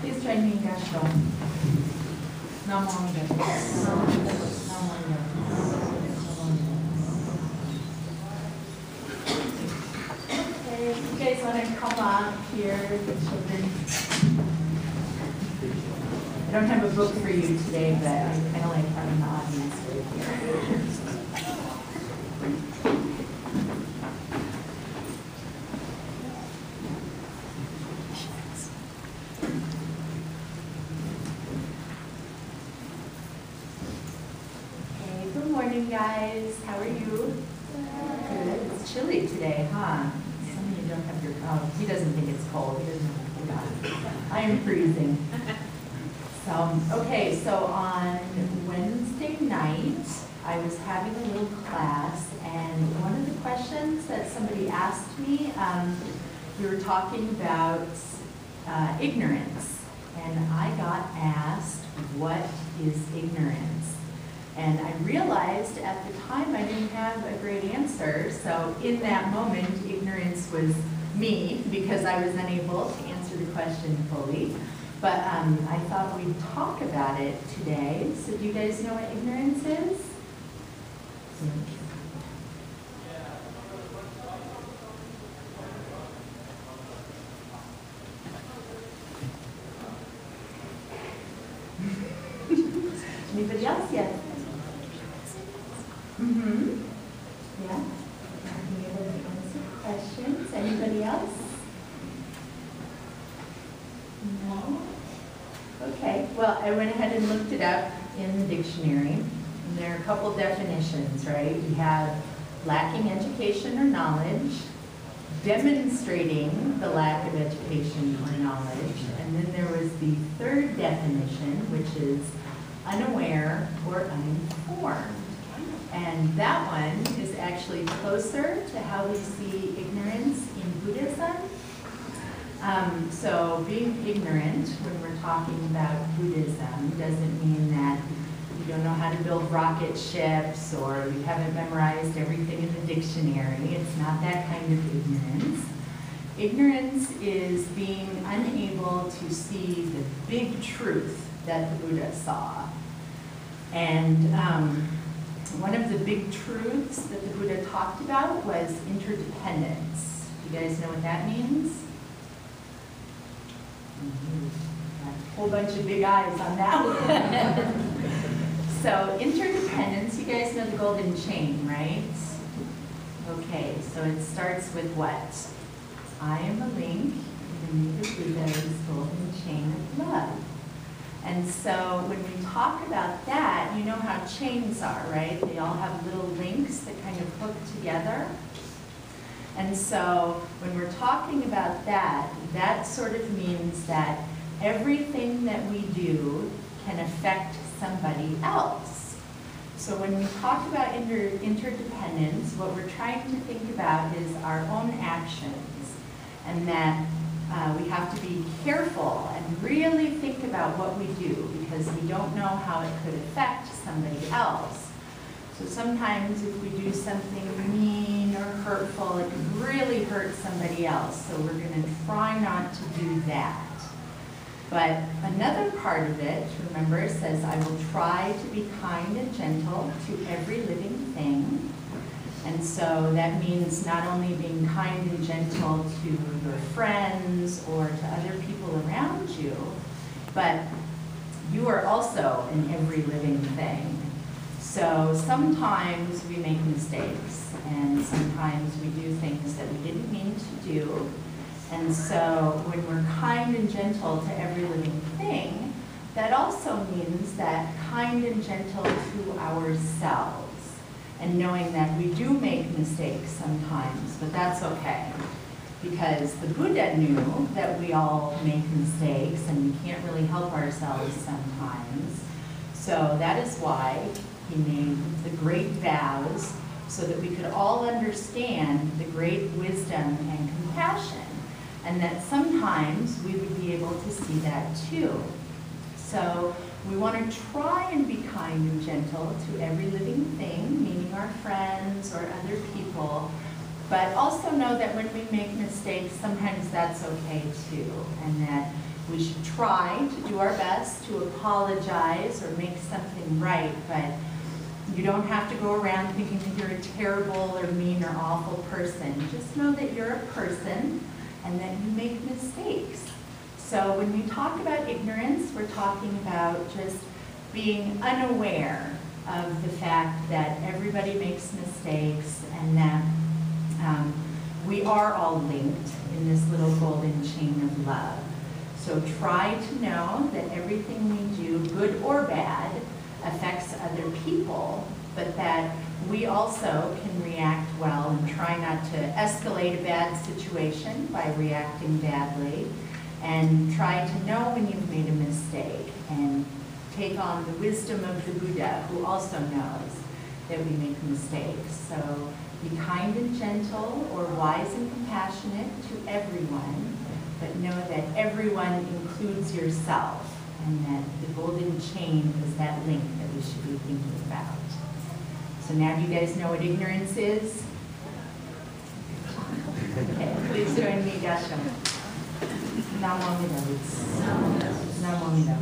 Please join me in Gassho. Namanga. Okay, if you guys want to come up here, the children. I don't have a book for you today, but I kind of like having the audience right here. Guys, how are you? Good. It's chilly today, huh? Some of you don't have your, oh, he doesn't think it's cold. He doesn't think it's hot. I am freezing. So, okay, so on Wednesday night, I was having a little class, and one of the questions that somebody asked me, we were talking about ignorance, and I got asked, what is ignorance? And I realized at the time I didn't have a great answer, so in that moment, ignorance was me because I was unable to answer the question fully. But I thought we'd talk about it today. So do you guys know what ignorance is? Anybody else yet? Yeah. Being able to answer questions. Anybody else? No? Okay. Well, I went ahead and looked it up in the dictionary. And there are a couple definitions, right? We have lacking education or knowledge, demonstrating the lack of education or knowledge, and then there was the third definition, which is unaware or uninformed. And that one is actually closer to how we see ignorance in Buddhism. So being ignorant when we're talking about Buddhism doesn't mean that you don't know how to build rocket ships or you haven't memorized everything in the dictionary. It's not that kind of ignorance. Ignorance is being unable to see the big truth that the Buddha saw. And one of the big truths that the Buddha talked about was interdependence. You guys know what that means? A whole bunch of big eyes on that one. So interdependence, you guys know the golden chain, right? Okay, so it starts with what? I am a link in the Buddha's golden chain of love. And so when we talk about that, you know how chains are, right? They all have little links that kind of hook together. And so when we're talking about that, that sort of means that everything that we do can affect somebody else. So when we talk about interdependence, what we're trying to think about is our own actions, and that we have to be careful and really think about what we do because we don't know how it could affect somebody else. So sometimes if we do something mean or hurtful, it can really hurt somebody else. So we're going to try not to do that. But another part of it, remember, it says, I will try to be kind and gentle to every living thing. And so that means not only being kind and gentle to your friends or to other people around you, but you are also an every living thing. So sometimes we make mistakes, and sometimes we do things that we didn't mean to do. And so when we're kind and gentle to every living thing, that also means that kind and gentle to ourselves. And knowing that we do make mistakes sometimes, but that's okay. Because the Buddha knew that we all make mistakes and we can't really help ourselves sometimes. So that is why he made the great vows so that we could all understand the great wisdom and compassion. And that sometimes we would be able to see that too. So we want to try and be kind and gentle to every living thing, meaning our friends or other people, but also know that when we make mistakes, sometimes that's okay too, and that We should try to do our best to apologize or make something right, but you don't have to go around thinking that you're a terrible or mean or awful person. Just know that you're a person and that you make mistakes. So when we talk about ignorance, we're talking about just being unaware of the fact that everybody makes mistakes and that we are all linked in this little golden chain of love. So try to know that everything we do, good or bad, affects other people, but that we also can react well and try not to escalate a bad situation by reacting badly, and try to know when you've made a mistake and take on the wisdom of the Buddha, who also knows that we make mistakes. So be kind and gentle, or wise and compassionate to everyone, but know that everyone includes yourself, and that the golden chain is that link that we should be thinking about. So now do you guys know what ignorance is? Okay, please join me, Gasha. Namo Amida. Namo Amida.